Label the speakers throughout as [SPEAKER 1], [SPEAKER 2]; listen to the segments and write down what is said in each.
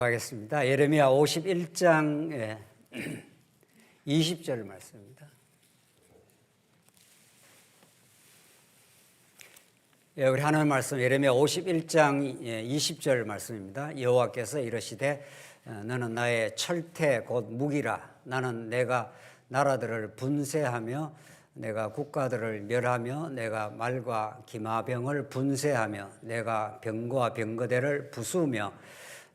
[SPEAKER 1] 하겠습니다. 예레미야 51장 20절 말씀입니다. 우리 하나님 말씀 예레미야 51장 20절 말씀입니다. 여호와께서 이르시되 너는 나의 철퇴 곧 무기라. 나는 내가 나라들을 분쇄하며 내가 국가들을 멸하며 내가 말과 기마병을 분쇄하며 내가 병과 병거대를 부수며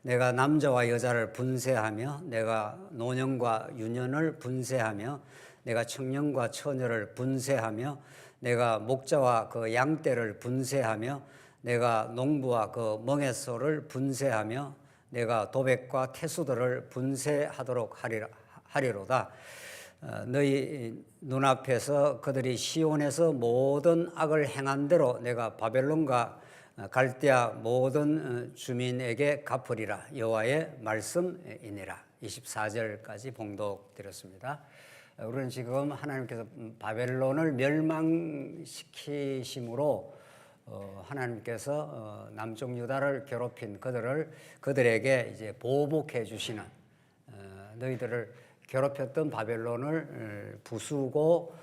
[SPEAKER 1] 내가 남자와 여자를 분쇄하며 내가 노년과 유년을 분쇄하며 내가 청년과 처녀를 분쇄하며 내가 목자와 그 양떼를 분쇄하며 내가 농부와 그 멍에소를 분쇄하며 내가 도백과 태수들을 분쇄하도록 하리로다. 너희 눈앞에서 그들이 시온에서 모든 악을 행한 대로 내가 바벨론과 갈대아 모든 주민에게 갚으리라. 여호와의 말씀이니라. 24절까지 봉독드렸습니다. 우리는 지금 하나님께서 바벨론을 멸망시키심으로 하나님께서 남쪽 유다를 괴롭힌 그들에게 이제 보복해 주시는, 너희들을 괴롭혔던 바벨론을 부수고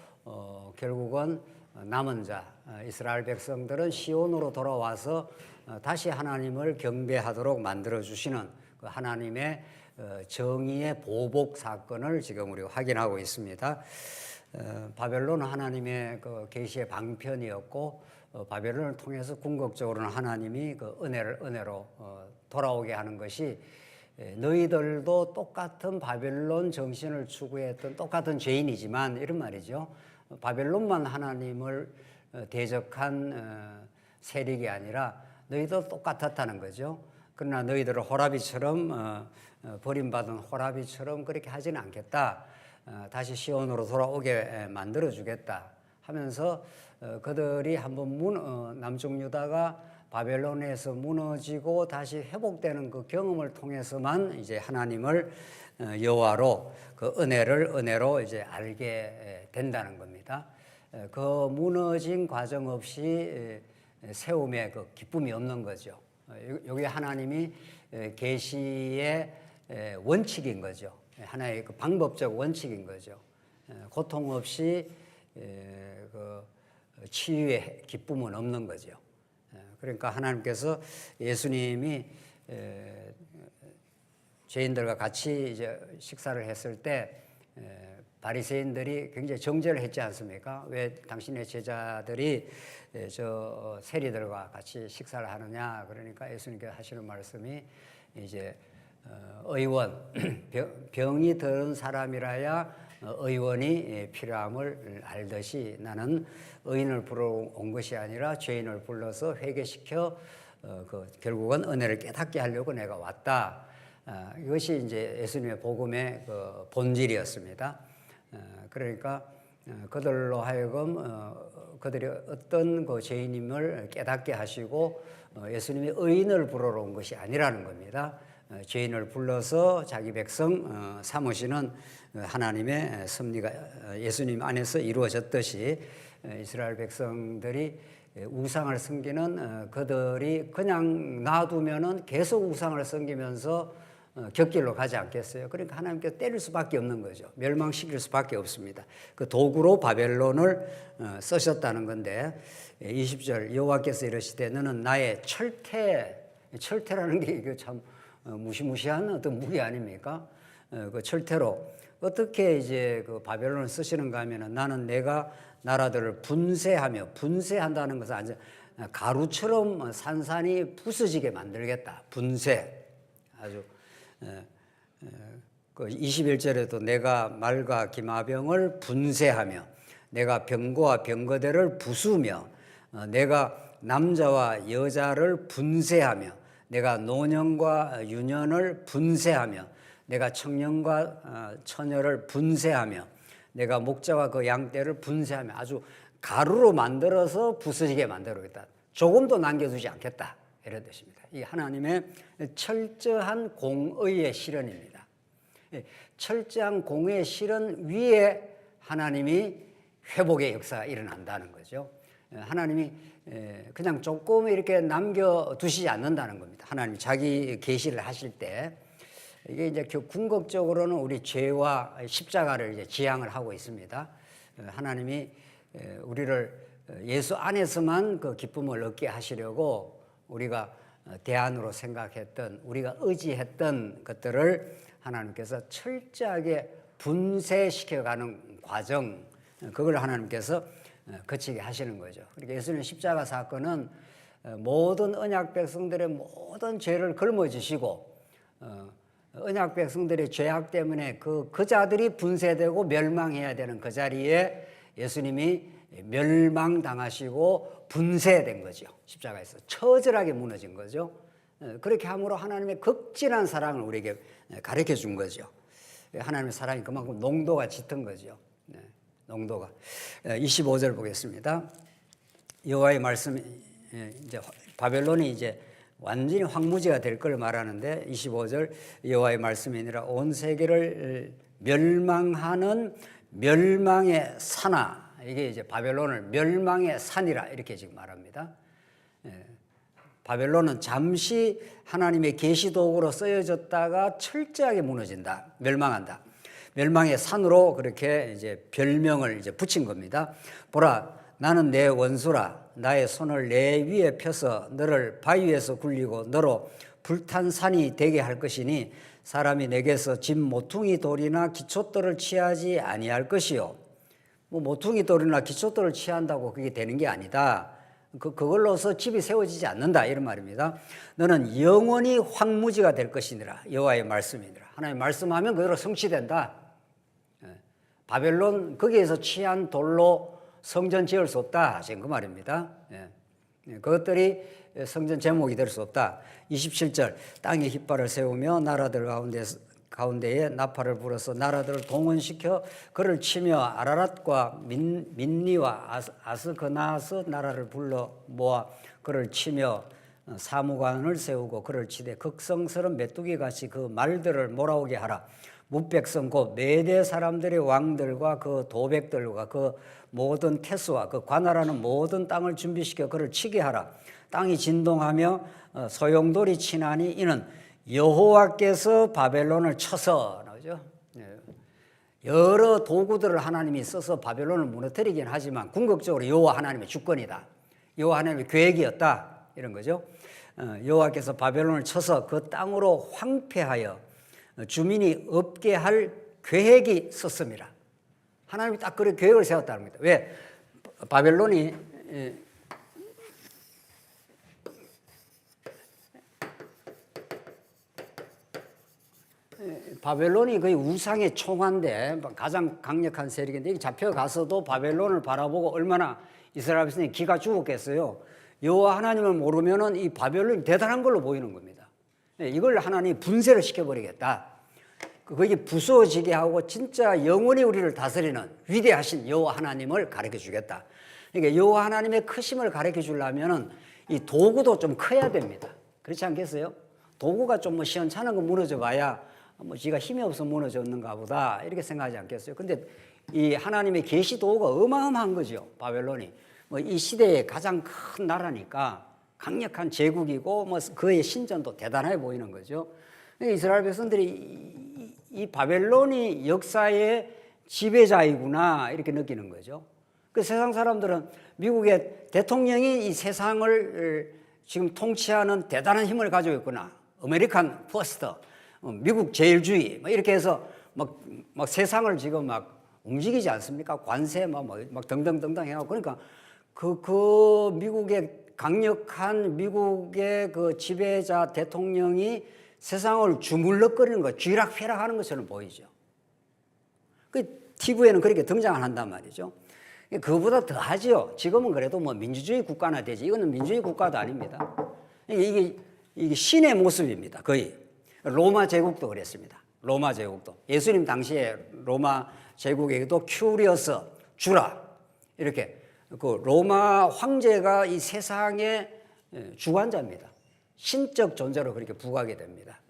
[SPEAKER 1] 결국은 남은 자 이스라엘 백성들은 시온으로 돌아와서 다시 하나님을 경배하도록 만들어 주시는 그 하나님의 정의의 보복 사건을 지금 우리가 확인하고 있습니다. 바벨론은 하나님의 그 계시의 방편이었고 바벨론을 통해서 궁극적으로는 하나님이 그 은혜로 돌아오게 하는 것이, 너희들도 똑같은 바벨론 정신을 추구했던 똑같은 죄인이지만 이런 말이죠. 바벨론만 하나님을 대적한 세력이 아니라 너희도 똑같았다는 거죠. 그러나 너희들을 호라비처럼 버림받은 호라비처럼 그렇게 하지는 않겠다. 다시 시온으로 돌아오게 만들어주겠다 하면서 그들이 한번 남쪽 유다가 바벨론에서 무너지고 다시 회복되는 그 경험을 통해서만 이제 하나님을 여호와로 그 은혜로 이제 알게 된다는 겁니다. 그 무너진 과정 없이 세움의 그 기쁨이 없는 거죠. 여기 하나님이 계시의 원칙인 거죠. 하나의 그 방법적 원칙인 거죠. 고통 없이 그 치유의 기쁨은 없는 거죠. 그러니까 하나님께서 예수님이 죄인들과 같이 이제 식사를 했을 때 바리새인들이 굉장히 정죄를 했지 않습니까? 왜 당신의 제자들이 저 세리들과 같이 식사를 하느냐? 그러니까 예수님께서 하시는 말씀이 이제 의원, 병이 든 사람이라야 의원이 필요함을 알듯이 나는 의인을 부르러 온 것이 아니라 죄인을 불러서 회개시켜 결국은 은혜를 깨닫게 하려고 내가 왔다. 이것이 이제 예수님의 복음의 그 본질이었습니다. 그러니까 그들로 하여금 그들이 어떤 그 죄인임을 깨닫게 하시고 예수님이 의인을 부르러 온 것이 아니라는 겁니다. 죄인을 불러서 자기 백성 삼으시는 하나님의 섭리가 예수님 안에서 이루어졌듯이 이스라엘 백성들이 우상을 섬기는 그들이 그냥 놔두면은 계속 우상을 섬기면서 곁길로 가지 않겠어요? 그러니까 하나님께서 때릴 수밖에 없는 거죠. 멸망시킬 수밖에 없습니다. 그 도구로 바벨론을 쓰셨다는 건데 20절 여호와께서 이르시되 너는 나의 철퇴라는 게 이게 참 무시무시한 어떤 무기 아닙니까? 그 철퇴로 어떻게 이제 그 바벨론을 쓰시는가 하면은 나는 내가 나라들을 분쇄한다는 것은 아주 가루처럼 산산이 부서지게 만들겠다. 분쇄. 아주 그 21절에도 내가 말과 기마병을 분쇄하며 내가 병거와 병거대를 부수며 내가 남자와 여자를 분쇄하며 내가 노년과 유년을 분쇄하며 내가 청년과 처녀를 분쇄하며 내가 목자와 그 양떼를 분쇄하며 아주 가루로 만들어서 부서지게 만들어겠다. 조금도 남겨두지 않겠다. 이런 뜻입니다. 이 하나님의 철저한 공의의 실현입니다. 철저한 공의의 실현 위에 하나님이 회복의 역사가 일어난다는 거죠. 하나님이 그냥 조금 이렇게 남겨두시지 않는다는 겁니다. 하나님 자기 계시를 하실 때 이게 이제 궁극적으로는 우리 죄와 십자가를 이제 지향을 하고 있습니다. 하나님이 우리를 예수 안에서만 그 기쁨을 얻게 하시려고 우리가 대안으로 생각했던, 우리가 의지했던 것들을 하나님께서 철저하게 분쇄시켜가는 과정, 그걸 하나님께서 거치게 하시는 거죠. 그러니까 예수님 십자가 사건은 모든 언약 백성들의 모든 죄를 걸머지시고 언약 백성들의 죄악 때문에 그 자들이 분쇄되고 멸망해야 되는 그 자리에 예수님이 멸망당하시고 분쇄된 거죠. 십자가에서 처절하게 무너진 거죠. 그렇게 함으로 하나님의 극진한 사랑을 우리에게 가르쳐 준 거죠. 하나님의 사랑이 그만큼 농도가 짙은 거죠. 농도가. 25절 보겠습니다. 여호와의 말씀이 이제 바벨론이 이제 완전히 황무지가 될 걸 말하는데 25절 여호와의 말씀이 아니라 온 세계를 멸망하는 멸망의 산아, 이게 이제 바벨론을 멸망의 산이라 이렇게 지금 말합니다. 바벨론은 잠시 하나님의 계시 도구로 쓰여졌다가 철저하게 무너진다, 멸망한다. 멸망의 산으로 그렇게 이제 별명을 이제 붙인 겁니다. 보라, 나는 내 원수라. 나의 손을 내 위에 펴서 너를 바위에서 굴리고 너로 불탄 산이 되게 할 것이니 사람이 내게서 집 모퉁이 돌이나 기초돌을 취하지 아니할 것이요. 뭐 모퉁이 돌이나 기초돌을 취한다고 그게 되는 게 아니다. 그걸로서 집이 세워지지 않는다, 이런 말입니다. 너는 영원히 황무지가 될 것이니라. 여호와의 말씀이니라. 하나님 말씀하면 그대로 성취된다. 바벨론 거기에서 취한 돌로 성전 지을 수 없다, 지금 그 말입니다. 그것들이 성전 제목이 될 수 없다. 27절 땅에 깃발을 세우며 나라들 가운데에 나팔을 불어서 나라들을 동원시켜 그를 치며 아라랏과 민니와 아스그나스 나라를 불러 모아 그를 치며 사무관을 세우고 그를 치되 극성스러운 메뚜기같이 그 말들을 몰아오게 하라. 뭇백성 곧 메대 사람들의 왕들과 그 도백들과 그 모든 태수와 그 관할하는 모든 땅을 준비시켜 그를 치게 하라. 땅이 진동하며 소용돌이 치나니 이는 여호와께서 바벨론을 쳐서, 나오죠? 여러 도구들을 하나님이 써서 바벨론을 무너뜨리긴 하지만 궁극적으로 여호와 하나님의 주권이다, 여호와 하나님의 계획이었다, 이런 거죠. 여호와께서 바벨론을 쳐서 그 땅으로 황폐하여 주민이 없게 할 계획이 섰습니다. 하나님이 딱 그런 계획을 세웠다는 겁니다. 왜? 바벨론이 거의 우상의 총화인데 가장 강력한 세력인데 이게 잡혀가서도 바벨론을 바라보고 얼마나 이스라엘 백성이 기가 죽었겠어요. 여호와 하나님을 모르면은 이 바벨론이 대단한 걸로 보이는 겁니다. 이걸 하나님이 분쇄를 시켜버리겠다. 그게 부서지게 하고 진짜 영원히 우리를 다스리는 위대하신 여호와 하나님을 가르쳐 주겠다. 그러니까 여호와 하나님의 크심을 가르쳐 주려면은 이 도구도 좀 커야 됩니다. 그렇지 않겠어요? 도구가 좀 뭐 시원찮은 거 무너져 봐야 뭐 지가 힘이 없어 무너졌는가 보다, 이렇게 생각하지 않겠어요? 근데 이 하나님의 계시 도구가 어마어마한 거죠. 바벨론이 뭐 이 시대의 가장 큰 나라니까 강력한 제국이고 뭐 그의 신전도 대단해 보이는 거죠. 이스라엘 백성들이 이 바벨론이 역사의 지배자이구나, 이렇게 느끼는 거죠. 그 세상 사람들은 미국의 대통령이 이 세상을 지금 통치하는 대단한 힘을 가지고 있구나, 아메리칸 퍼스트, 미국 제일주의, 이렇게 해서 막 세상을 지금 막 움직이지 않습니까? 관세 막 등등등등 해가지고. 그러니까 그 미국의 강력한 미국의 그 지배자 대통령이 세상을 주물럭거리는 거, 쥐락펴락하는 것처럼 보이죠. 그 TV에는 그렇게 등장을 한단 말이죠. 그거보다 더 하죠. 지금은 그래도 뭐 민주주의 국가나 되지. 이거는 민주주의 국가도 아닙니다. 이게 신의 모습입니다. 거의. 로마 제국도 그랬습니다. 로마 제국도. 예수님 당시에 로마 제국에게도 큐리어스, 주라, 이렇게 그 로마 황제가 이 세상의 주관자입니다. 신적 존재로 그렇게 부각이 됩니다.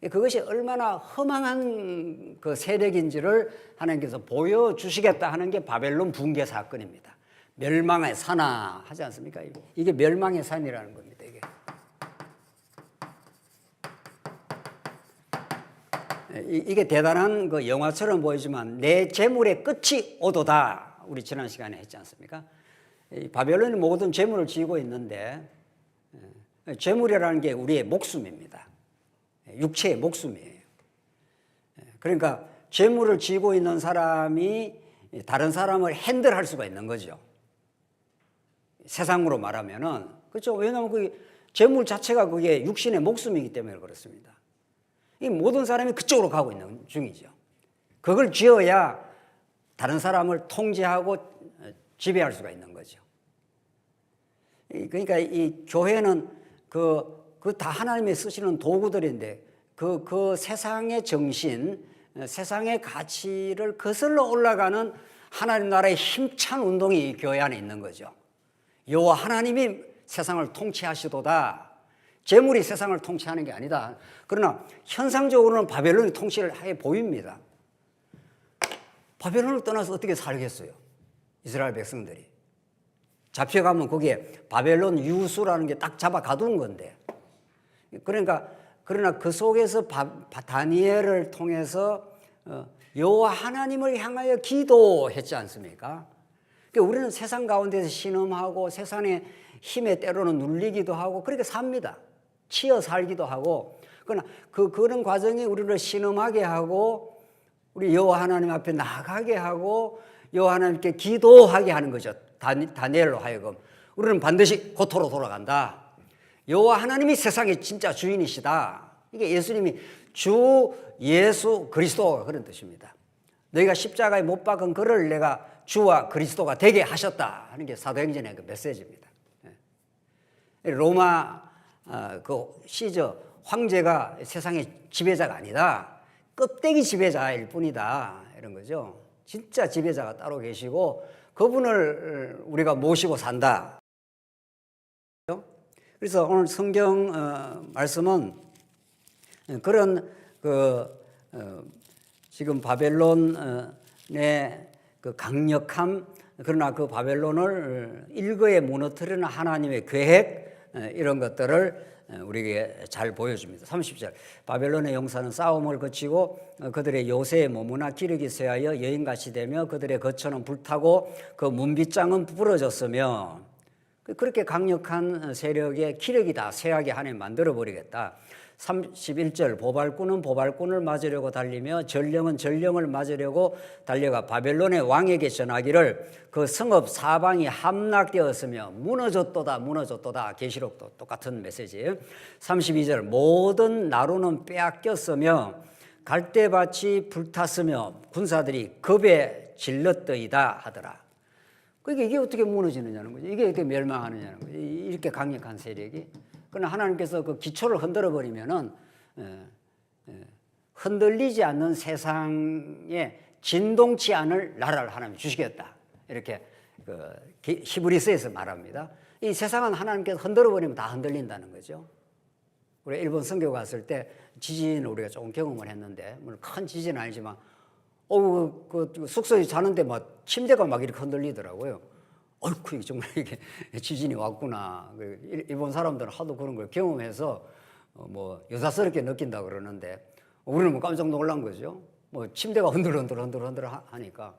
[SPEAKER 1] 그것이 얼마나 허망한 그 세력인지를 하나님께서 보여주시겠다 하는 게 바벨론 붕괴 사건입니다. 멸망의 산하 하지 않습니까? 이게 멸망의 산이라는 겁니다. 이게. 이게 대단한 그 영화처럼 보이지만 내 재물의 끝이 오도다. 우리 지난 시간에 했지 않습니까? 바벨론이 모든 재물을 쥐고 있는데 재물이라는 게 우리의 목숨입니다. 육체의 목숨이에요. 그러니까 재물을 쥐고 있는 사람이 다른 사람을 핸들할 수가 있는 거죠. 세상으로 말하면은 그렇죠. 왜냐하면 그 재물 자체가 그게 육신의 목숨이기 때문에 그렇습니다. 이 모든 사람이 그쪽으로 가고 있는 중이죠. 그걸 쥐어야 다른 사람을 통제하고 지배할 수가 있는 거죠. 그러니까 이 교회는 그 다 하나님이 쓰시는 도구들인데 그 세상의 정신, 세상의 가치를 거슬러 올라가는 하나님 나라의 힘찬 운동이 이 교회 안에 있는 거죠. 여호와 하나님이 세상을 통치하시도다. 재물이 세상을 통치하는 게 아니다. 그러나 현상적으로는 바벨론이 통치를 해 보입니다. 바벨론을 떠나서 어떻게 살겠어요? 이스라엘 백성들이. 잡혀가면 거기에 바벨론 유수라는 게 딱 잡아 가둔 건데. 그러나 그 속에서 다니엘을 통해서 여호와 하나님을 향하여 기도했지 않습니까? 그러니까 우리는 세상 가운데서 신음하고 세상의 힘에 때로는 눌리기도 하고 그렇게 삽니다. 치여 살기도 하고. 그러나 그런 과정이 우리를 신음하게 하고 우리 여호와 하나님 앞에 나가게 하고 여호와 하나님께 기도하게 하는 거죠. 다니엘로 하여금 우리는 반드시 고토로 돌아간다. 여호와 하나님이 세상의 진짜 주인이시다. 이게 예수님이 주 예수 그리스도가 그런 뜻입니다. 너희가 십자가에 못 박은 그를 내가 주와 그리스도가 되게 하셨다 하는 게 사도행전의 그 메시지입니다. 로마 그 시저 황제가 세상의 지배자가 아니다. 껍데기 지배자일 뿐이다. 이런 거죠. 진짜 지배자가 따로 계시고 그분을 우리가 모시고 산다. 그래서 오늘 성경 말씀은 그런 지금 바벨론의 그 강력함, 그러나 그 바벨론을 일거에 무너뜨리는 하나님의 계획, 이런 것들을 우리에게 잘 보여줍니다. 30절 바벨론의 용사는 싸움을 거치고 그들의 요새에 머무나 기력이 쇠하여 여인같이 되며 그들의 거처는 불타고 그 문빗장은 부러졌으며 그렇게 강력한 세력의 기력이 다 쇠하게 하나님 만들어버리겠다. 31절 보발꾼은 보발꾼을 맞으려고 달리며 전령은 전령을 맞으려고 달려가 바벨론의 왕에게 전하기를 그 성읍 사방이 함락되었으며 무너졌도다 무너졌도다. 계시록도 똑같은 메시지. 32절 모든 나루는 빼앗겼으며 갈대밭이 불탔으며 군사들이 겁에 질렀더이다 하더라. 그러니까 이게 어떻게 무너지느냐는 거죠. 이게 어떻게 멸망하느냐는 거죠. 이렇게 강력한 세력이. 그러나 하나님께서 그 기초를 흔들어 버리면은 흔들리지 않는 세상에 진동치 않을 나라를 하나님 주시겠다. 이렇게 히브리서에서 말합니다. 이 세상은 하나님께서 흔들어 버리면 다 흔들린다는 거죠. 우리 일본 선교 갔을 때 지진을 우리가 조금 경험을 했는데 물론 큰 지진은 아니지만 그 숙소에 자는데 막 침대가 막 이렇게 흔들리더라고요. 어이쿠, 이게 정말 이게 지진이 왔구나. 일본 사람들은 하도 그런 걸 경험해서 뭐 여사스럽게 느낀다 그러는데 우리는 뭐 깜짝 놀란 거죠. 뭐 침대가 흔들흔들 하니까.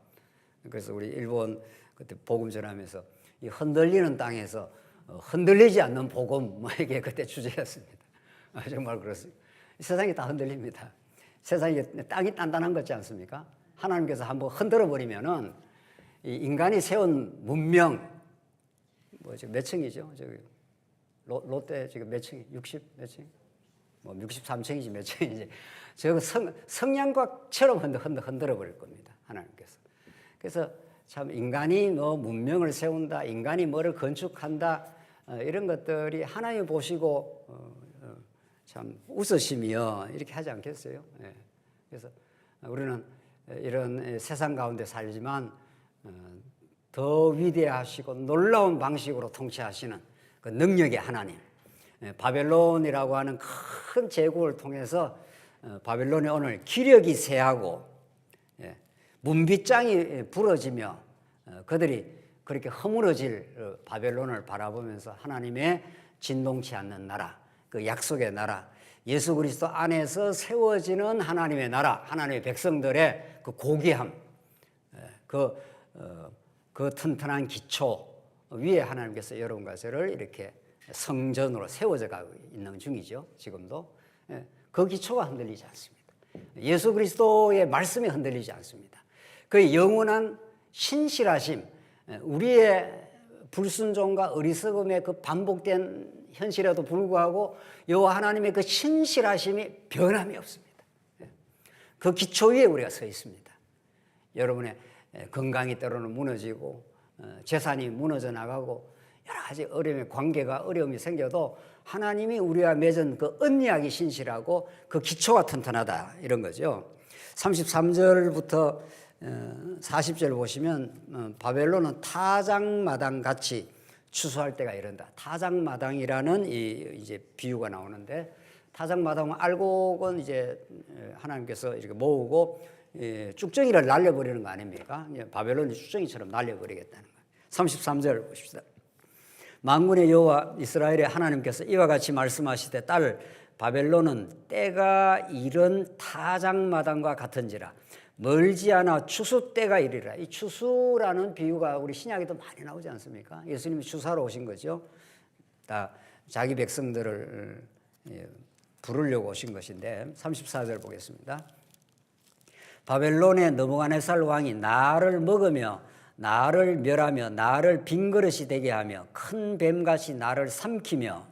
[SPEAKER 1] 그래서 우리 일본 그때 복음 전하면서 이 흔들리는 땅에서 흔들리지 않는 복음 뭐 이게 그때 주제였습니다. 정말 그렇습니다. 세상이 다 흔들립니다. 세상이 땅이 단단한 것 같지 않습니까? 하나님께서 한번 흔들어 버리면은 이 인간이 세운 문명 뭐 지금 몇 층이죠? 저기 롯데 지금 몇 층이? 60 몇 층? 뭐 63층이지 몇 층이지? 저거 성냥곽처럼 흔들어 버릴 겁니다. 하나님께서. 그래서 참 인간이 뭐 문명을 세운다, 인간이 뭐를 건축한다, 이런 것들이 하나님 보시고 참 웃으시며 이렇게 하지 않겠어요? 예. 그래서 우리는 이런 세상 가운데 살지만 더 위대하시고 놀라운 방식으로 통치하시는 그 능력의 하나님, 바벨론이라고 하는 큰 제국을 통해서 바벨론이 오늘 기력이 쇠하고 문빗장이 부러지며 그들이 그렇게 허물어질 바벨론을 바라보면서 하나님의 진동치 않는 나라, 그 약속의 나라, 예수 그리스도 안에서 세워지는 하나님의 나라, 하나님의 백성들의 그 고귀함, 그 튼튼한 기초 위에 하나님께서 여러분과 저를 이렇게 성전으로 세워져 가고 있는 중이죠. 지금도. 그 기초가 흔들리지 않습니다. 예수 그리스도의 말씀이 흔들리지 않습니다. 그 영원한 신실하심, 우리의 불순종과 어리석음의 그 반복된 현실에도 불구하고 여호와 하나님의 그 신실하심이 변함이 없습니다. 그 기초 위에 우리가 서 있습니다. 여러분의 건강이 때로는 무너지고 재산이 무너져 나가고 여러 가지 어려움이 생겨도 하나님이 우리와 맺은 그 언약이 신실하고 그 기초가 튼튼하다 이런 거죠. 33절부터 40절 보시면 바벨론은 타작마당 같이 추수할 때가 이른다. 타작마당이라는 이제 비유가 나오는데 타작마당은 알곡은 이제 하나님께서 이렇게 모으고 쭉정이를 날려버리는 거 아닙니까? 바벨론이 쭉정이처럼 날려버리겠다는 거예요. 33절 보십시다. 만군의 여호와 이스라엘의 하나님께서 이와 같이 말씀하시되 딸 바벨론은 때가 이른 타작마당과 같은지라 멀지 않아 추수 때가 이르리라. 이 추수라는 비유가 우리 신약에도 많이 나오지 않습니까? 예수님이 추수하러 오신 거죠. 다 자기 백성들을 부르려고 오신 것인데 34절 보겠습니다. 바벨론의 느부갓네살 왕이 나를 먹으며 나를 멸하며 나를 빈그릇이 되게 하며 큰 뱀같이 나를 삼키며,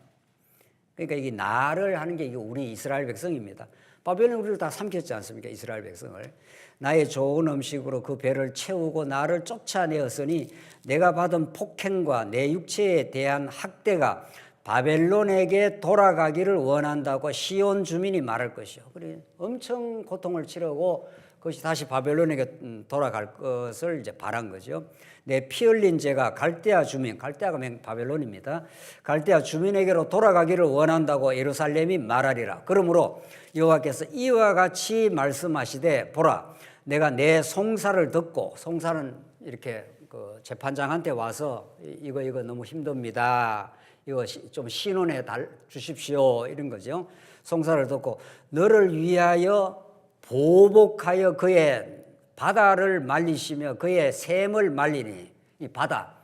[SPEAKER 1] 그러니까 이게 나를 하는 게 이게 우리 이스라엘 백성입니다. 바벨론이 우리를 다 삼켰지 않습니까? 이스라엘 백성을. 나의 좋은 음식으로 그 배를 채우고 나를 쫓아내었으니 내가 받은 폭행과 내 육체에 대한 학대가 바벨론에게 돌아가기를 원한다고 시온 주민이 말할 것이요. 그래 엄청 고통을 치르고 그것이 다시 바벨론에게 돌아갈 것을 이제 바란 거죠. 내 피 흘린 죄가 갈대아 주민, 갈대아가 바벨론입니다. 갈대아 주민에게로 돌아가기를 원한다고 예루살렘이 말하리라. 그러므로 여호와께서 이와 같이 말씀하시되 보라, 내가 내 송사를 듣고, 송사는 이렇게 그 재판장한테 와서 이거 너무 힘듭니다. 이거 좀 신원해 주십시오. 이런 거죠. 송사를 듣고 너를 위하여 보복하여 그의 바다를 말리시며 그의 샘을 말리니, 이 바다,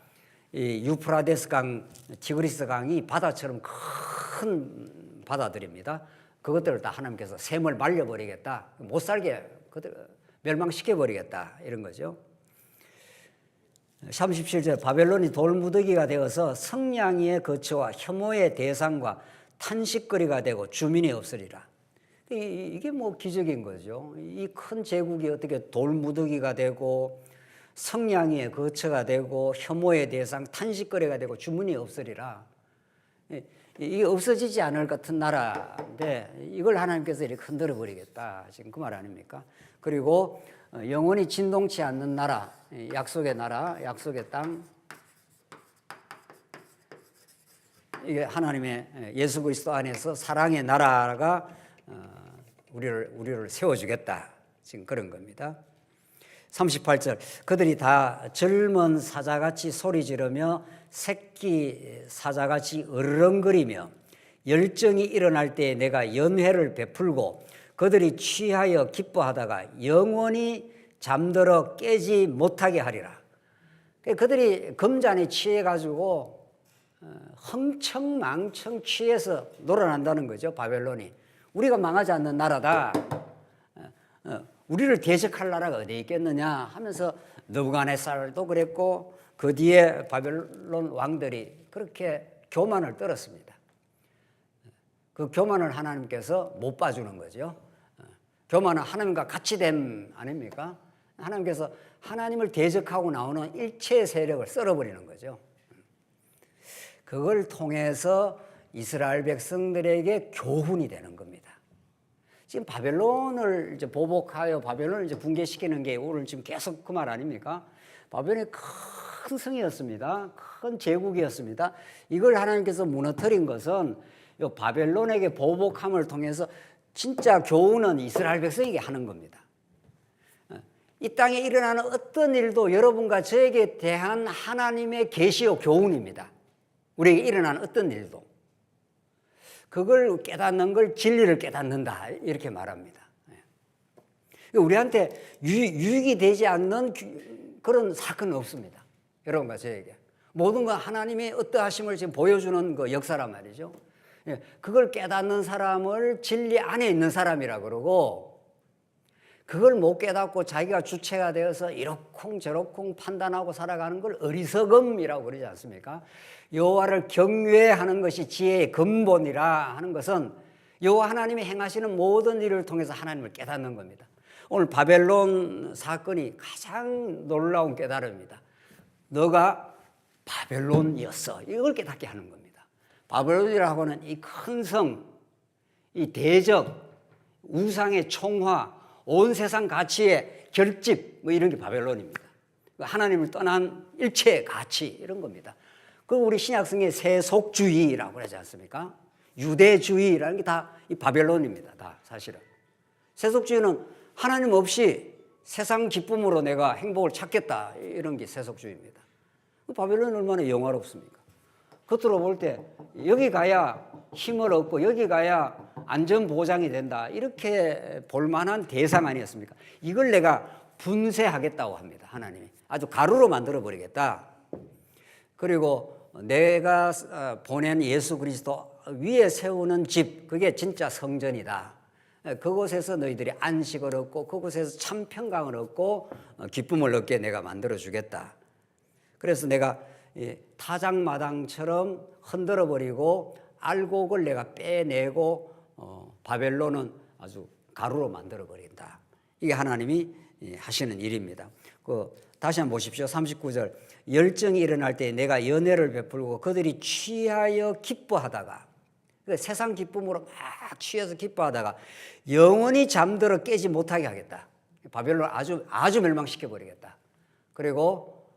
[SPEAKER 1] 이 유프라데스 강, 티그리스 강이 바다처럼 큰 바다들입니다. 그것들을 다 하나님께서 샘을 말려버리겠다, 못 살게 멸망시켜버리겠다 이런 거죠. 37절 바벨론이 돌무더기가 되어서 성냥이의 거처와 혐오의 대상과 탄식거리가 되고 주민이 없으리라. 이게 뭐 기적인 거죠. 이 큰 제국이 어떻게 돌무더기가 되고 성냥이의 거처가 되고 혐오의 대상, 탄식거리가 되고 주민이 없으리라. 이게 없어지지 않을 같은 나라인데 이걸 하나님께서 이렇게 흔들어 버리겠다. 지금 그 말 아닙니까? 그리고 영원히 진동치 않는 나라, 약속의 나라, 약속의 땅, 이게 하나님의 예수 그리스도 안에서 사랑의 나라가 우리를 세워주겠다. 지금 그런 겁니다. 38절 그들이 다 젊은 사자같이 소리 지르며 새끼 사자같이 으르렁거리며 열정이 일어날 때에 내가 연회를 베풀고 그들이 취하여 기뻐하다가 영원히 잠들어 깨지 못하게 하리라. 그들이 금잔에 취해가지고 흥청망청 취해서 놀아난다는 거죠. 바벨론이 우리가 망하지 않는 나라다, 우리를 대적할 나라가 어디 있겠느냐 하면서 느부갓네살도 그랬고 그 뒤에 바벨론 왕들이 그렇게 교만을 떨었습니다. 그 교만을 하나님께서 못 봐주는 거죠. 교만은 하나님과 같이 됨 아닙니까? 하나님께서 하나님을 대적하고 나오는 일체 세력을 썰어버리는 거죠. 그걸 통해서 이스라엘 백성들에게 교훈이 되는 겁니다. 지금 바벨론을 이제 보복하여 바벨론을 이제 붕괴시키는 게 오늘 지금 계속 그 말 아닙니까? 바벨론이 큰 성이었습니다. 큰 제국이었습니다. 이걸 하나님께서 무너뜨린 것은 이 바벨론에게 보복함을 통해서 진짜 교훈은 이스라엘 백성에게 하는 겁니다. 이 땅에 일어나는 어떤 일도 여러분과 저에게 대한 하나님의 계시요 교훈입니다. 우리에게 일어나는 어떤 일도. 그걸 깨닫는 걸 진리를 깨닫는다 이렇게 말합니다. 우리한테 유익이 되지 않는 그런 사건은 없습니다. 여러분과 저에게 모든 건 하나님의 어떠하심을 지금 보여주는 그 역사란 말이죠. 그걸 깨닫는 사람을 진리 안에 있는 사람이라 그러고, 그걸 못 깨닫고 자기가 주체가 되어서 이러쿵저러쿵 판단하고 살아가는 걸 어리석음이라고 그러지 않습니까? 여호와를 경외하는 것이 지혜의 근본이라 하는 것은 여호와 하나님이 행하시는 모든 일을 통해서 하나님을 깨닫는 겁니다. 오늘 바벨론 사건이 가장 놀라운 깨달음입니다. 너가 바벨론이었어. 이걸 깨닫게 하는 겁니다. 바벨론이라고 하는 이 큰 성, 이 대적, 우상의 총화, 온 세상 가치의 결집, 뭐 이런 게 바벨론입니다. 하나님을 떠난 일체의 가치, 이런 겁니다. 그리고 우리 신약성의 세속주의라고 그러지 않습니까? 유대주의라는 게 다 이 바벨론입니다. 다 사실은. 세속주의는 하나님 없이 세상 기쁨으로 내가 행복을 찾겠다, 이런 게 세속주의입니다. 바벨론이 얼마나 영화롭습니까? 겉으로 볼 때 여기 가야 힘을 얻고 여기 가야 안전보장이 된다, 이렇게 볼만한 대상 아니었습니까? 이걸 내가 분쇄하겠다고 합니다. 하나님이 아주 가루로 만들어버리겠다. 그리고 내가 보낸 예수 그리스도 위에 세우는 집, 그게 진짜 성전이다. 그곳에서 너희들이 안식을 얻고 그곳에서 참 평강을 얻고 기쁨을 얻게 내가 만들어주겠다. 그래서 내가 타작마당처럼 흔들어버리고 알곡을 내가 빼내고 바벨론은 아주 가루로 만들어버린다. 이게 하나님이 하시는 일입니다. 다시 한번 보십시오. 39절. 열정이 일어날 때 내가 연애를 베풀고 그들이 취하여 기뻐하다가, 세상 기쁨으로 막 취해서 기뻐하다가 영원히 잠들어 깨지 못하게 하겠다. 바벨론 아주 멸망시켜 버리겠다. 그리고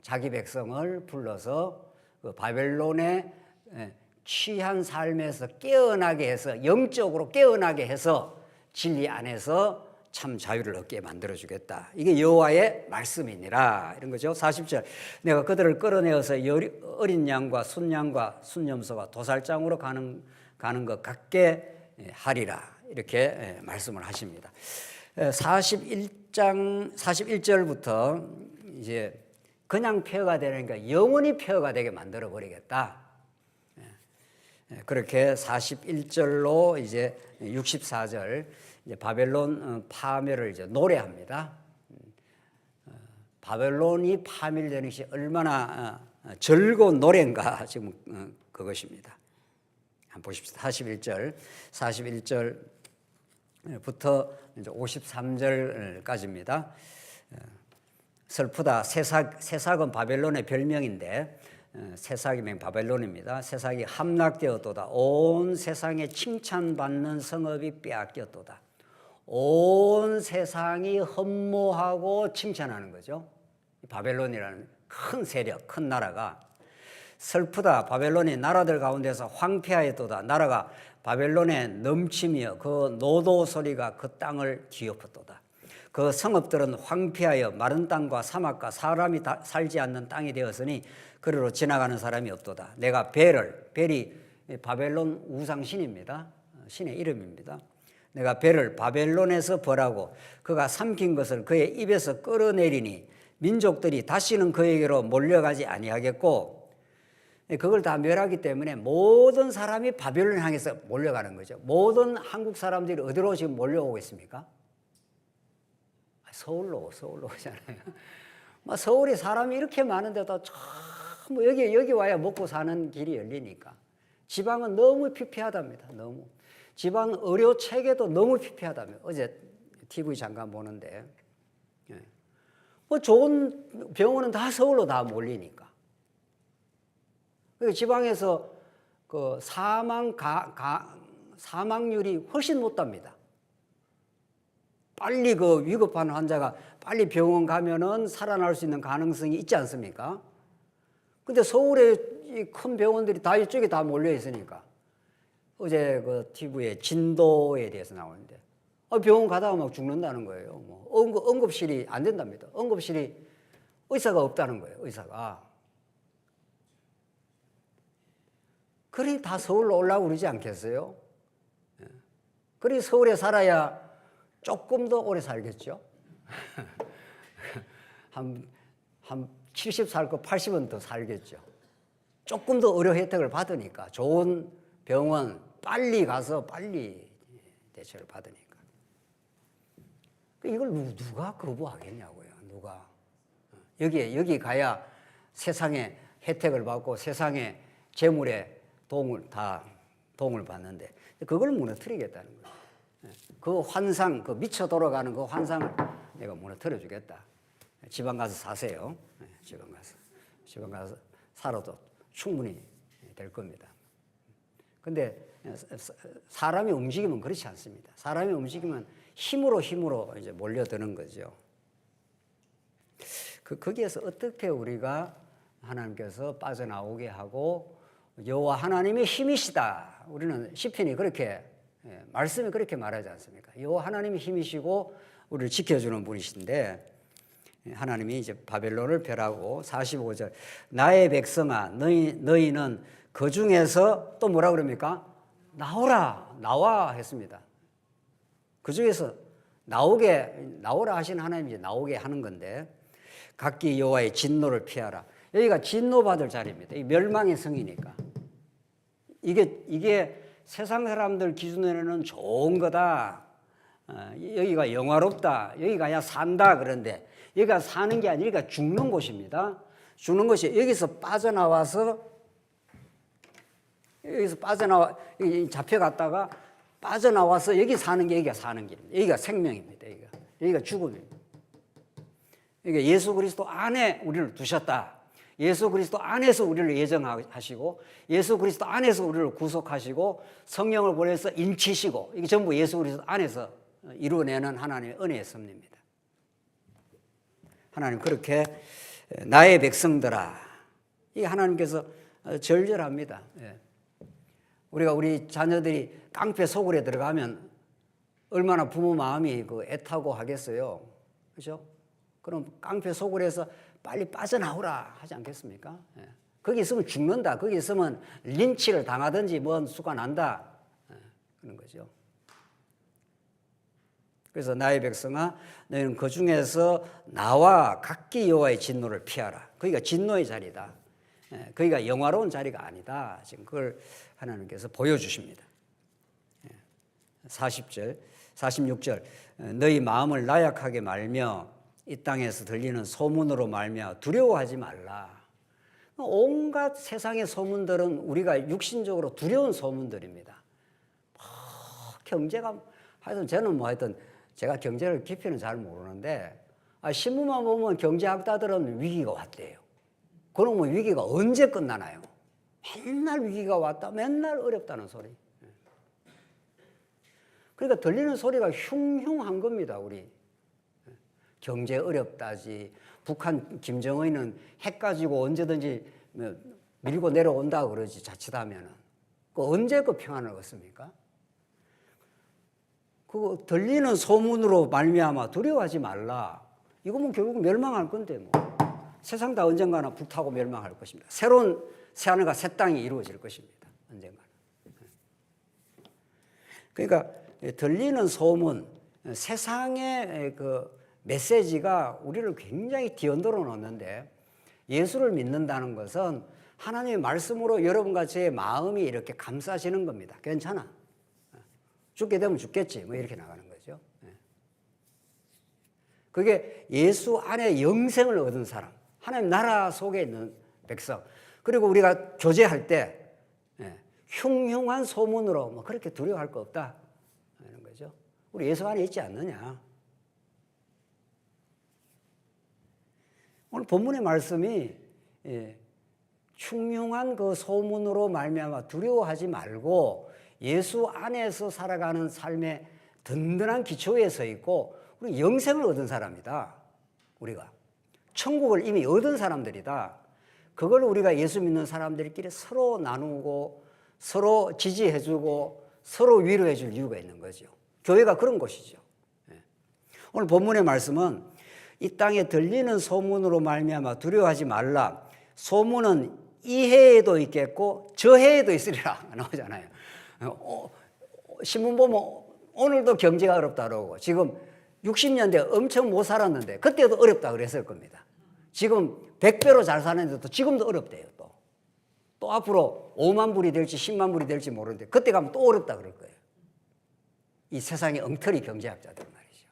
[SPEAKER 1] 자기 백성을 불러서 그 바벨론의 취한 삶에서 깨어나게 해서, 영적으로 깨어나게 해서 진리 안에서 참 자유를 얻게 만들어주겠다. 이게 여호와의 말씀이니라, 이런 거죠. 40절. 내가 그들을 끌어내어서 어린 양과 순양과 순염소가 도살장으로 가는 것 같게 하리라, 이렇게 말씀을 하십니다. 41절부터 이제 그냥 폐허가 되니까 영원히 폐허가 되게 만들어 버리겠다. 그렇게 41절로 이제 64절 이제 바벨론 파멸을 이제 노래합니다. 바벨론이 파멸되는 것이 얼마나 즐거운 노래인가, 지금 그것입니다. 한번 보십시다. 41절부터 이제 53절까지입니다. 슬프다. 새삭은 바벨론의 별명인데, 새삭이면 바벨론입니다. 새삭이 함락되었도다. 온 세상에 칭찬받는 성읍이 빼앗겼도다. 온 세상이 흠모하고 칭찬하는 거죠. 바벨론이라는 큰 세력, 큰 나라가. 슬프다. 바벨론이 나라들 가운데서 황폐하였도다. 나라가 바벨론의 넘침이여 그 노도 소리가 그 땅을 뒤엎었도다. 그 성읍들은 황폐하여 마른 땅과 사막과 사람이 살지 않는 땅이 되었으니 그리로 지나가는 사람이 없도다. 내가 벨이 바벨론 우상신입니다. 신의 이름입니다. 내가 벨을 바벨론에서 벌하고 그가 삼킨 것을 그의 입에서 끌어내리니 민족들이 다시는 그에게로 몰려가지 아니하겠고, 그걸 다 멸하기 때문에 모든 사람이 바벨론을 향해서 몰려가는 거죠. 모든 한국 사람들이 어디로 지금 몰려오고 있습니까? 서울로 오잖아요. 서울이 사람이 이렇게 많은데도 전부 여기 와야 먹고 사는 길이 열리니까. 지방은 너무 피폐하답니다. 너무. 지방 의료 체계도 너무 피폐하다며. 어제 TV 잠깐 보는데, 좋은 병원은 다 서울로 다 몰리니까. 지방에서 그 사망률이 훨씬 높답니다. 빨리 그 위급한 환자가 빨리 병원 가면은 살아날 수 있는 가능성이 있지 않습니까? 근데 서울에 이 큰 병원들이 다 이쪽에 다 몰려 있으니까. 어제 그 TV에 진도에 대해서 나오는데, 병원 가다가 막 죽는다는 거예요. 응급실이 안 된답니다. 응급실이 의사가 없다는 거예요. 의사가. 그리 다 서울로 올라오고 그러지 않겠어요? 그리 서울에 살아야 조금 더 오래 살겠죠? 한 70 살고 80은 더 살겠죠. 조금 더 의료 혜택을 받으니까, 좋은 병원 빨리 가서 빨리 대처를 받으니까. 이걸 누가 거부하겠냐고요, 누가. 여기 가야 세상에 혜택을 받고 세상에 재물에 도움을 받는데, 그걸 무너뜨리겠다는 거예요. 그 환상, 그 미쳐 돌아가는 그 환상을 내가 무너뜨려 주겠다. 지방 가서 사세요. 지방 가서 살아도 충분히 될 겁니다. 근데 사람이 움직이면 그렇지 않습니다. 사람이 움직이면 힘으로 이제 몰려드는 거죠. 거기에서 어떻게 우리가 하나님께서 빠져나오게 하고, 여호와 하나님의 힘이시다. 우리는 시편이 그렇게, 말씀이 그렇게 말하지 않습니까? 여호와 하나님의 힘이시고 우리를 지켜주는 분이신데, 하나님이 이제 바벨론을 멸하고 45절 나의 백성아 너희는 그 중에서 또 뭐라 그럽니까? 나와 했습니다. 그 중에서 나오라 하신 하나님이 이제 나오게 하는 건데, 각기 여호와의 진노를 피하라. 여기가 진노받을 자리입니다. 이 멸망의 성이니까. 이게 세상 사람들 기준에는 좋은 거다. 여기가 영화롭다. 여기 가야 산다. 그런데 여기가 사는 게 아니라 여기가 죽는 곳입니다. 죽는 곳이 여기서 빠져나와서 잡혀갔다가 빠져나와서 여기 사는 게 여기가 사는 길입니다. 여기가 생명입니다. 여기가 죽음입니다. 그러니까 예수 그리스도 안에 우리를 두셨다. 예수 그리스도 안에서 우리를 예정하시고, 예수 그리스도 안에서 우리를 구속하시고, 성령을 보내서 인치시고, 이게 전부 예수 그리스도 안에서 이루어내는 하나님의 은혜의 섭리입니다. 하나님 그렇게 나의 백성들아, 이게 하나님께서 절절합니다. 우리 자녀들이 깡패 소굴에 들어가면 얼마나 부모 마음이 애타고 하겠어요. 그렇죠? 그럼 깡패 소굴에서 빨리 빠져나오라 하지 않겠습니까? 거기 있으면 죽는다. 거기 있으면 린치를 당하든지 뭔 수가 난다. 그런 거죠. 그래서 나의 백성아 너희는 그 중에서 나와 각기 여호와의 진노를 피하라. 거기가 진노의 자리다. 거기가 영화로운 자리가 아니다. 지금 그걸 하나님께서 보여주십니다. 40절, 46절 너희 마음을 나약하게 말며 이 땅에서 들리는 소문으로 말며 두려워하지 말라. 온갖 세상의 소문들은 우리가 육신적으로 두려운 소문들입니다. 경제가 하여튼 저는 하여튼 제가 경제를 깊이는 잘 모르는데 신문만 보면 경제학자들은 위기가 왔대요. 그러면 위기가 언제 끝나나요? 맨날 위기가 왔다, 맨날 어렵다는 소리. 그러니까 들리는 소리가 흉흉한 겁니다, 우리. 경제 어렵다지, 북한 김정은은 핵 가지고 언제든지 밀고 내려온다 그러지, 자칫하면은. 언제 그 평안을 얻습니까? 그 들리는 소문으로 말미암아 두려워하지 말라. 이거면 결국 멸망할 건데 뭐. 세상 다 언젠가는 불타고 멸망할 것입니다. 새로운 새하늘과 새 땅이 이루어질 것입니다. 언젠가는. 그러니까 들리는 소문, 세상의 그 메시지가 우리를 굉장히 뒤흔들어 놓는데, 예수를 믿는다는 것은 하나님의 말씀으로 여러분과 제 마음이 이렇게 감싸지는 겁니다. 괜찮아. 죽게 되면 죽겠지. 뭐 이렇게 나가는 거죠. 그게 예수 안에 영생을 얻은 사람, 하나님 나라 속에 있는 백성. 그리고 우리가 교제할 때 흉흉한 소문으로 뭐 그렇게 두려워할 거 없다. 이런 거죠. 우리 예수 안에 있지 않느냐. 오늘 본문의 말씀이 흉흉한 그 소문으로 말미암아 두려워하지 말고 예수 안에서 살아가는 삶의 든든한 기초에 서 있고, 우리 영생을 얻은 사람이다. 우리가 천국을 이미 얻은 사람들이다. 그걸 우리가 예수 믿는 사람들끼리 서로 나누고 서로 지지해주고 서로 위로해줄 이유가 있는 거죠. 교회가 그런 곳이죠. 오늘 본문의 말씀은 이 땅에 들리는 소문으로 말미암아 두려워하지 말라. 소문은 이 해에도 있겠고 저 해에도 있으리라 나오잖아요. 신문 보면 오늘도 경제가 어렵다 그러고 지금 60년대 엄청 못 살았는데 그때도 어렵다 그랬을 겁니다. 지금 100배로 잘 사는데도 지금도 어렵대요. 또 앞으로 5만 불이 될지 10만 불이 될지 모르는데 그때 가면 또 어렵다 그럴 거예요. 이 세상의 엉터리 경제학자들 말이죠.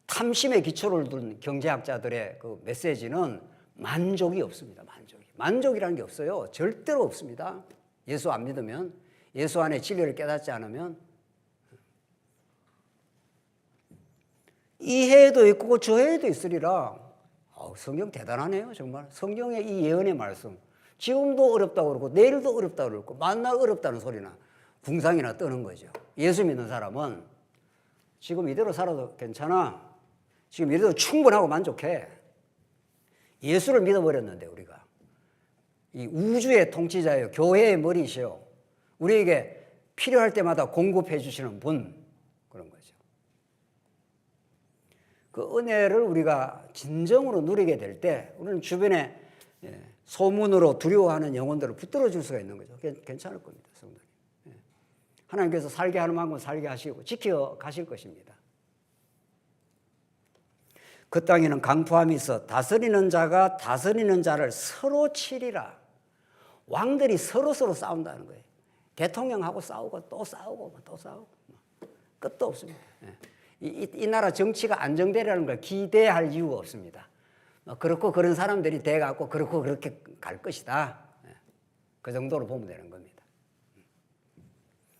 [SPEAKER 1] 탐심의 기초를 둔 경제학자들의 그 메시지는 만족이 없습니다. 만족이라는 게 없어요. 절대로 없습니다. 예수 안 믿으면, 예수 안에 진리를 깨닫지 않으면. 이 해에도 있고 저 해에도 있으리라. 성경 대단하네요. 정말 성경의 이 예언의 말씀, 지금도 어렵다고 그러고 내일도 어렵다고 그러고 만날 어렵다는 소리나 궁상이나 뜨는 거죠. 예수 믿는 사람은 지금 이대로 살아도 괜찮아, 지금 이래도 충분하고 만족해. 예수를 믿어버렸는데 우리가 이 우주의 통치자예요. 교회의 머리시요. 우리에게 필요할 때마다 공급해 주시는 분, 그런 거죠. 그 은혜를 우리가 진정으로 누리게 될 때 우리는 주변에 소문으로 두려워하는 영혼들을 붙들어 줄 수가 있는 거죠. 괜찮을 겁니다, 성도님. 하나님께서 살게 하는 만큼 살게 하시고 지켜 가실 것입니다. 그 땅에는 강포함이 있어 다스리는 자가 다스리는 자를 서로 치리라. 왕들이 서로 싸운다는 거예요. 대통령하고 싸우고 또 싸우고 또 싸우고 끝도 없습니다. 이 나라 정치가 안정되라는 걸 기대할 이유가 없습니다. 그렇고 그런 사람들이 돼갖고 그렇고 그렇게 갈 것이다. 그 정도로 보면 되는 겁니다.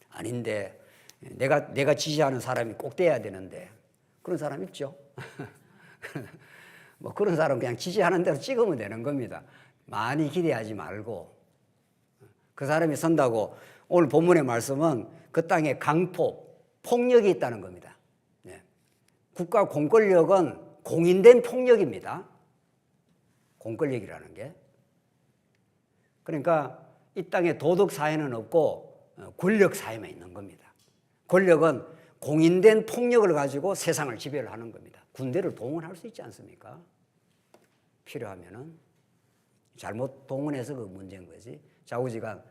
[SPEAKER 1] 아닌데 내가 지지하는 사람이 꼭 돼야 되는데 그런 사람 있죠. 뭐 그런 사람 그냥 지지하는 대로 찍으면 되는 겁니다. 많이 기대하지 말고. 그 사람이 선다고 오늘 본문의 말씀은 그 땅에 강포, 폭력이 있다는 겁니다. 국가 공권력은 공인된 폭력입니다. 공권력이라는 게. 그러니까 이 땅에 도덕 사회는 없고 권력 사회만 있는 겁니다. 권력은 공인된 폭력을 가지고 세상을 지배를 하는 겁니다. 군대를 동원할 수 있지 않습니까? 필요하면은. 잘못 동원해서 그 문제인 거지. 좌우지간.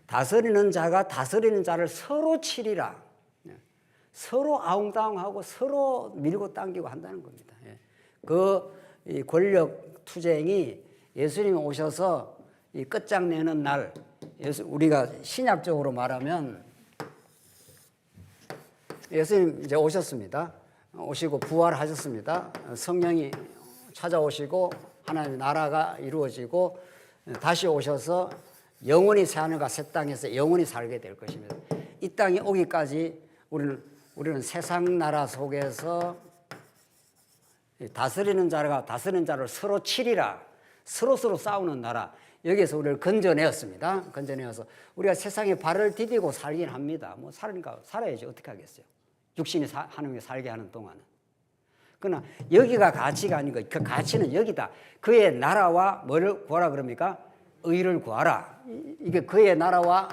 [SPEAKER 1] 다스리는 자가 다스리는 자를 서로 치리라. 서로 아웅다웅하고 서로 밀고 당기고 한다는 겁니다. 이 권력 투쟁이 예수님이 오셔서 이 끝장내는 날, 우리가 신약적으로 말하면 예수님 이제 오셨습니다. 오시고 부활하셨습니다. 성령이 찾아오시고 하나님의 나라가 이루어지고 다시 오셔서 영원히 새 하늘과 새 땅에서 영원히 살게 될 것입니다. 이 땅에 오기까지 우리는 세상 나라 속에서 다스리는 자가 다스리는 자를 서로 치리라. 서로 싸우는 나라. 여기에서 우리를 건져내었습니다. 건져내어서 우리가 세상에 발을 디디고 살긴 합니다. 뭐 살아야지 어떻게 하겠어요. 육신이 하나님께 살게 하는 동안은. 그러나 여기가 가치가 아니고 그 가치는 여기다. 그의 나라와 뭐를 구하라 그럽니까? 의를 구하라. 이게 그의 나라와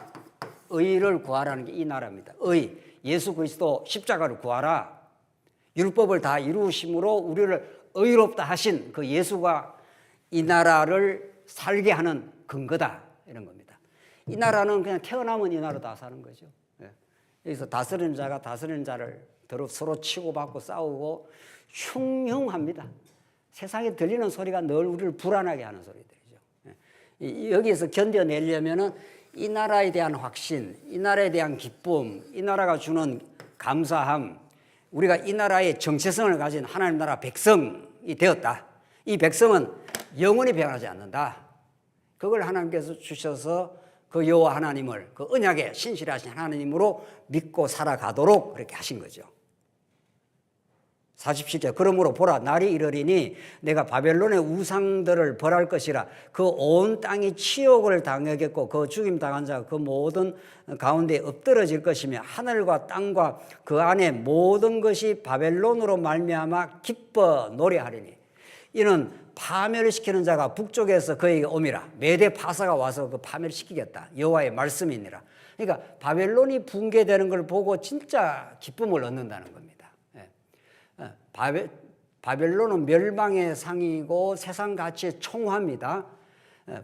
[SPEAKER 1] 의를 구하라는 게 이 나라입니다. 의. 예수 그리스도 십자가를 구하라. 율법을 다 이루심으로 우리를 의롭다 하신 그 예수가 이 나라를 살게 하는 근거다. 이런 겁니다. 이 나라는 그냥 태어나면 이 나라 다 사는 거죠. 여기서 다스리는 자가 다스리는 자를 서로 치고받고 싸우고 흉흉합니다. 세상에 들리는 소리가 늘 우리를 불안하게 하는 소리들이죠. 여기에서 견뎌내려면은 이 나라에 대한 확신, 이 나라에 대한 기쁨, 이 나라가 주는 감사함, 우리가 이 나라의 정체성을 가진 하나님 나라 백성이 되었다. 이 백성은 영원히 변하지 않는다. 그걸 하나님께서 주셔서 그 여호와 하나님을 그 언약에 신실하신 하나님으로 믿고 살아가도록 그렇게 하신 거죠. 47절 그러므로 보라 날이 이르리니 내가 바벨론의 우상들을 벌할 것이라. 그 온 땅이 치욕을 당하겠고 그 죽임 당한 자가 그 모든 가운데 엎드러질 것이며 하늘과 땅과 그 안에 모든 것이 바벨론으로 말미암아 기뻐 노래하리니. 이는 파멸시키는 자가 북쪽에서 그에게 오미라. 메대 파사가 와서 그 파멸시키겠다. 여호와의 말씀이니라. 그러니까 바벨론이 붕괴되는 걸 보고 진짜 기쁨을 얻는다는 겁니다. 바벨론은 멸망의 상이고 세상 가치의 총화입니다.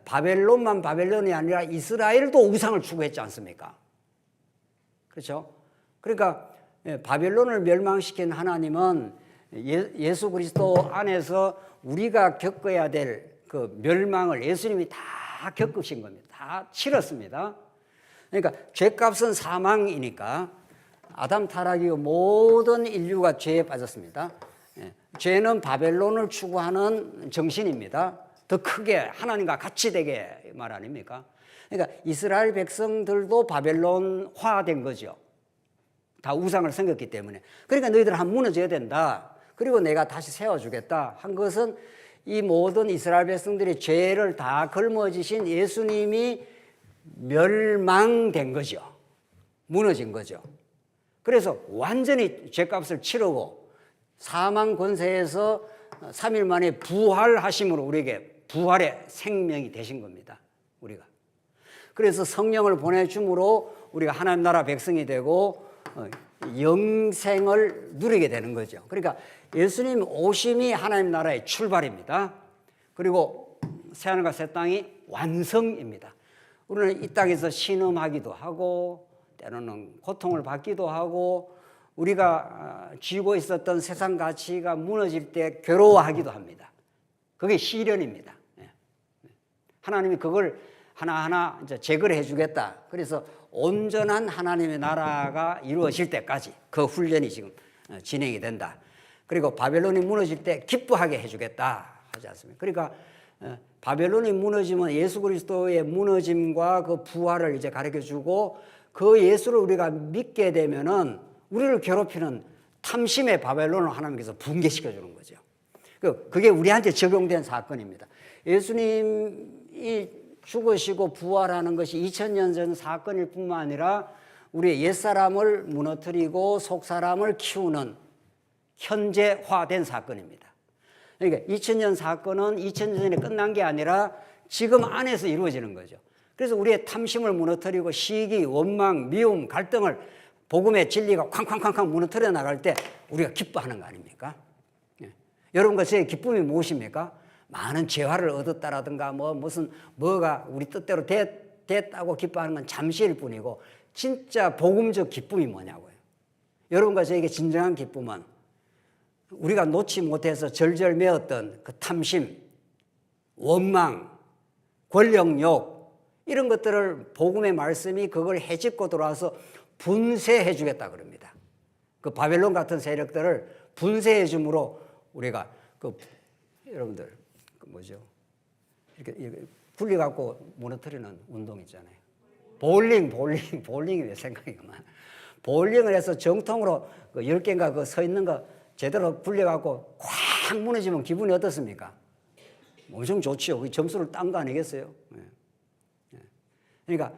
[SPEAKER 1] 바벨론만 바벨론이 아니라 이스라엘도 우상을 추구했지 않습니까? 그렇죠? 그러니까 바벨론을 멸망시킨 하나님은 예수 그리스도 안에서 우리가 겪어야 될 그 멸망을 예수님이 다 겪으신 겁니다. 다 치렀습니다. 그러니까 죄값은 사망이니까 아담 타락 이후 모든 인류가 죄에 빠졌습니다. 죄는 바벨론을 추구하는 정신입니다. 더 크게 하나님과 같이 되게 말 아닙니까? 그러니까 이스라엘 백성들도 바벨론화된 거죠. 다 우상을 섬겼기 때문에. 그러니까 너희들 한 무너져야 된다. 그리고 내가 다시 세워주겠다 한 것은 이 모든 이스라엘 백성들의 죄를 다 걸머지신 예수님이 멸망된 거죠. 무너진 거죠. 그래서 완전히 죄값을 치르고 사망 권세에서 3일 만에 부활하심으로 우리에게 부활의 생명이 되신 겁니다. 우리가. 그래서 성령을 보내줌으로 우리가 하나님 나라 백성이 되고 영생을 누리게 되는 거죠. 그러니까 예수님 오심이 하나님 나라의 출발입니다. 그리고 새하늘과 새 땅이 완성입니다. 우리는 이 땅에서 신음하기도 하고 때로는 고통을 받기도 하고 우리가 쥐고 있었던 세상 가치가 무너질 때 괴로워하기도 합니다. 그게 시련입니다. 하나님이 그걸 하나하나 이제 제거를 해주겠다. 그래서 온전한 하나님의 나라가 이루어질 때까지 그 훈련이 지금 진행이 된다. 그리고 바벨론이 무너질 때 기뻐하게 해주겠다 하지 않습니까? 그러니까 바벨론이 무너지면 예수 그리스도의 무너짐과 그 부활을 이제 가르쳐주고 그 예수를 우리가 믿게 되면은 우리를 괴롭히는 탐심의 바벨론을 하나님께서 붕괴시켜주는 거죠. 그게 우리한테 적용된 사건입니다. 예수님이 죽으시고 부활하는 것이 2000년 전 사건일 뿐만 아니라 우리의 옛사람을 무너뜨리고 속사람을 키우는 현재화된 사건입니다. 그러니까 2000년 사건은 2000년 전에 끝난 게 아니라 지금 안에서 이루어지는 거죠. 그래서 우리의 탐심을 무너뜨리고 시기, 원망, 미움, 갈등을 복음의 진리가 쾅쾅쾅쾅 무너뜨려 나갈 때 우리가 기뻐하는 거 아닙니까? 여러분과 저의 기쁨이 무엇입니까? 많은 재화를 얻었다라든가 뭐가 우리 뜻대로 됐다고 기뻐하는 건 잠시일 뿐이고 진짜 복음적 기쁨이 뭐냐고요. 여러분과 저에게 진정한 기쁨은 우리가 놓지 못해서 절절매었던 그 탐심, 원망, 권력욕 이런 것들을 복음의 말씀이 그걸 해집고 들어와서 분쇄해 주겠다 그럽니다. 그 바벨론 같은 세력들을 분쇄해 줌으로 우리가 여러분들 이렇게 굴려갖고 무너뜨리는 운동 있잖아요. 볼링이 왜 생각이 나? 볼링을 해서 정통으로 10개인가 서 있는 거 제대로 굴려갖고 콱 무너지면 기분이 어떻습니까? 엄청 좋지요. 점수를 딴 거 아니겠어요? 그러니까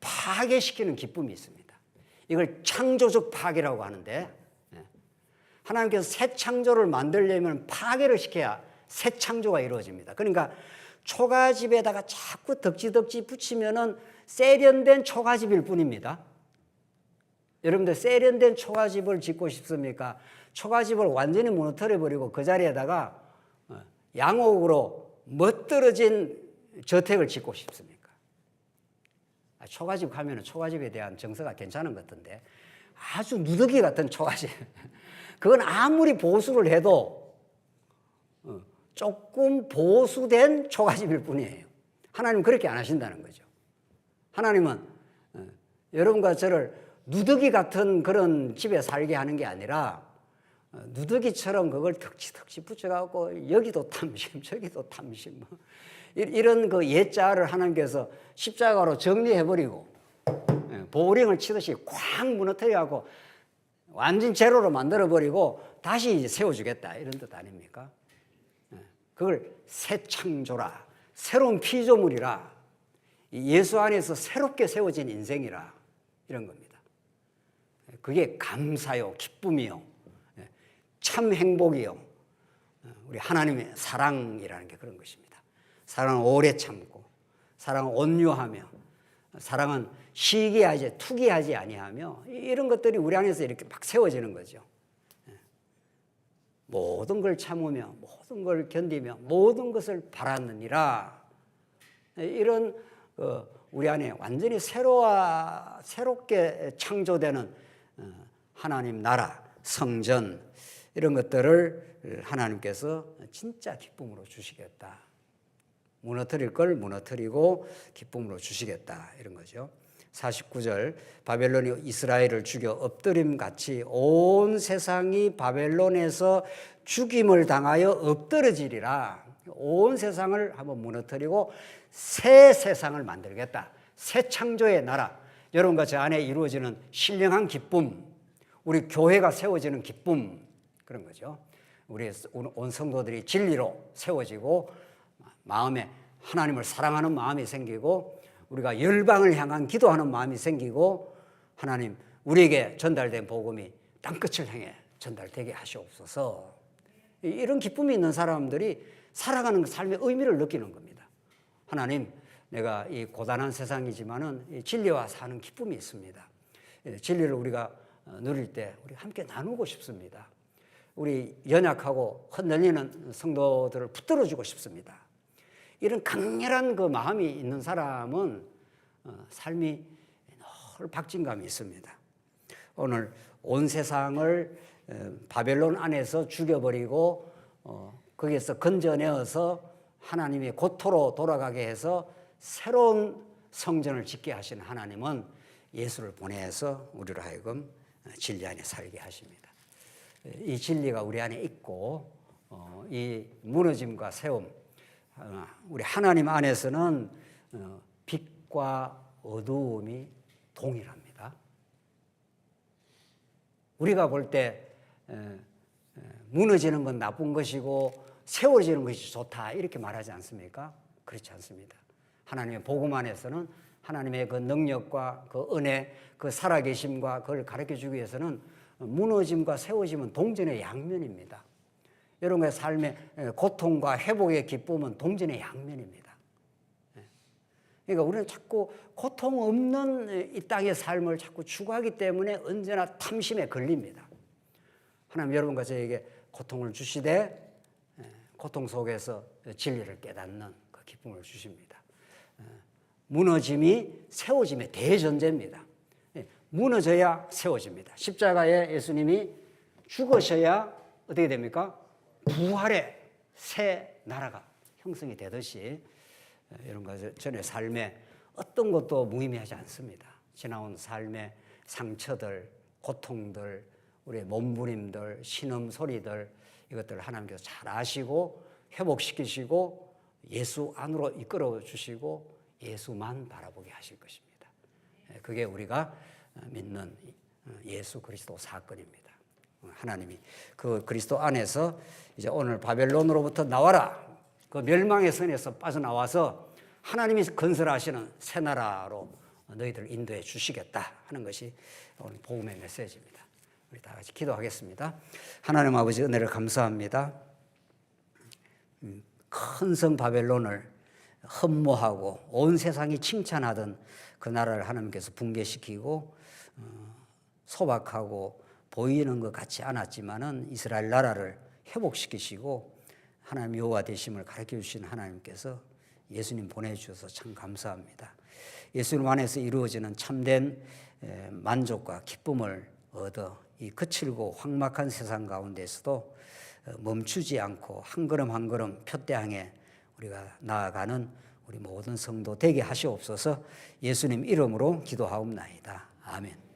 [SPEAKER 1] 파괴시키는 기쁨이 있습니다. 이걸 창조적 파괴라고 하는데 하나님께서 새 창조를 만들려면 파괴를 시켜야 새 창조가 이루어집니다. 그러니까 초가집에다가 자꾸 덕지 붙이면은 세련된 초가집일 뿐입니다. 여러분들 세련된 초가집을 짓고 싶습니까? 초가집을 완전히 무너뜨려버리고 그 자리에다가 양옥으로 멋들어진 저택을 짓고 싶습니까? 초가집 가면은 초가집에 대한 정서가 괜찮은 것 같은데 아주 누더기 같은 초가집. 그건 아무리 보수를 해도 조금 보수된 초가집일 뿐이에요. 하나님은 그렇게 안 하신다는 거죠. 하나님은 여러분과 저를 누더기 같은 그런 집에 살게 하는 게 아니라 누더기처럼 그걸 덕지 붙여갖고 여기도 탐심 저기도 탐심 이런 그 옛자를 하나님께서 십자가로 정리해버리고 보링을 치듯이 쾅 무너뜨려갖고 완전 제로로 만들어버리고 다시 이제 세워주겠다 이런 뜻 아닙니까? 그걸 새 창조라 새로운 피조물이라 예수 안에서 새롭게 세워진 인생이라 이런 겁니다. 그게 감사요 기쁨이요 참 행복이요 우리 하나님의 사랑이라는 게 그런 것입니다. 사랑은 오래 참고 사랑은 온유하며 사랑은 시기하지 투기하지 아니하며 이런 것들이 우리 안에서 이렇게 막 세워지는 거죠. 모든 걸 참으며 모든 걸 견디며 모든 것을 바라느니라 이런 우리 안에 완전히 새롭게 창조되는 하나님 나라, 성전 이런 것들을 하나님께서 진짜 기쁨으로 주시겠다. 무너뜨릴 걸 무너뜨리고 기쁨으로 주시겠다 이런 거죠. 49절 바벨론이 이스라엘을 죽여 엎드림같이 온 세상이 바벨론에서 죽임을 당하여 엎드러지리라. 온 세상을 한번 무너뜨리고 새 세상을 만들겠다. 새 창조의 나라. 여러분과 저 안에 이루어지는 신령한 기쁨, 우리 교회가 세워지는 기쁨 그런 거죠. 우리 온 성도들이 진리로 세워지고 마음에 하나님을 사랑하는 마음이 생기고 우리가 열방을 향한 기도하는 마음이 생기고 하나님 우리에게 전달된 복음이 땅끝을 향해 전달되게 하시옵소서. 이런 기쁨이 있는 사람들이 살아가는 삶의 의미를 느끼는 겁니다. 하나님, 내가 이 고단한 세상이지만은 이 진리와 사는 기쁨이 있습니다. 진리를 우리가 누릴 때 우리 함께 나누고 싶습니다. 우리 연약하고 흔들리는 성도들을 붙들어주고 싶습니다. 이런 강렬한 그 마음이 있는 사람은 삶이 늘 박진감이 있습니다. 오늘 온 세상을 바벨론 안에서 죽여버리고 거기에서 건져내어서 하나님의 고토로 돌아가게 해서 새로운 성전을 짓게 하신 하나님은 예수를 보내서 우리로 하여금 진리 안에 살게 하십니다. 이 진리가 우리 안에 있고 이 무너짐과 세움, 우리 하나님 안에서는 빛과 어두움이 동일합니다. 우리가 볼 때 무너지는 건 나쁜 것이고 세워지는 것이 좋다 이렇게 말하지 않습니까? 그렇지 않습니다. 하나님의 복음 안에서는 하나님의 그 능력과 그 은혜, 그 살아계심과 그걸 가르쳐주기 위해서는 무너짐과 세워짐은 동전의 양면입니다. 여러분의 삶의 고통과 회복의 기쁨은 동전의 양면입니다. 그러니까 우리는 자꾸 고통 없는 이 땅의 삶을 자꾸 추구하기 때문에 언제나 탐심에 걸립니다. 하나님 여러분과 저에게 고통을 주시되 고통 속에서 진리를 깨닫는 그 기쁨을 주십니다. 무너짐이 세워짐의 대전제입니다. 무너져야 세워집니다. 십자가에 예수님이 죽으셔야 어떻게 됩니까? 부활의 새 나라가 형성이 되듯이 이런 것 전의 삶에 어떤 것도 무의미하지 않습니다. 지나온 삶의 상처들, 고통들, 우리의 몸부림들, 신음소리들 이것들을 하나님께서 잘 아시고 회복시키시고 예수 안으로 이끌어 주시고 예수만 바라보게 하실 것입니다. 그게 우리가 믿는 예수 그리스도 사건입니다. 하나님이 그 그리스도 안에서 이제 오늘 바벨론으로부터 나와라. 그 멸망의 선에서 빠져나와서 하나님이 건설하시는 새 나라로 너희들을 인도해 주시겠다 하는 것이 오늘 복음의 메시지입니다. 우리 다 같이 기도하겠습니다. 하나님 아버지 은혜를 감사합니다. 큰 성 바벨론을 흠모하고 온 세상이 칭찬하던 그 나라를 하나님께서 붕괴시키고 소박하고 보이는 것 같지 않았지만은 이스라엘 나라를 회복시키시고 하나님 여호와 되심을 가르쳐 주신 하나님께서 예수님 보내주셔서 참 감사합니다. 예수님 안에서 이루어지는 참된 만족과 기쁨을 얻어 이 거칠고 황막한 세상 가운데서도 멈추지 않고 한 걸음 한 걸음 표대항해 우리가 나아가는 우리 모든 성도 되게 하시옵소서. 예수님 이름으로 기도하옵나이다. 아멘.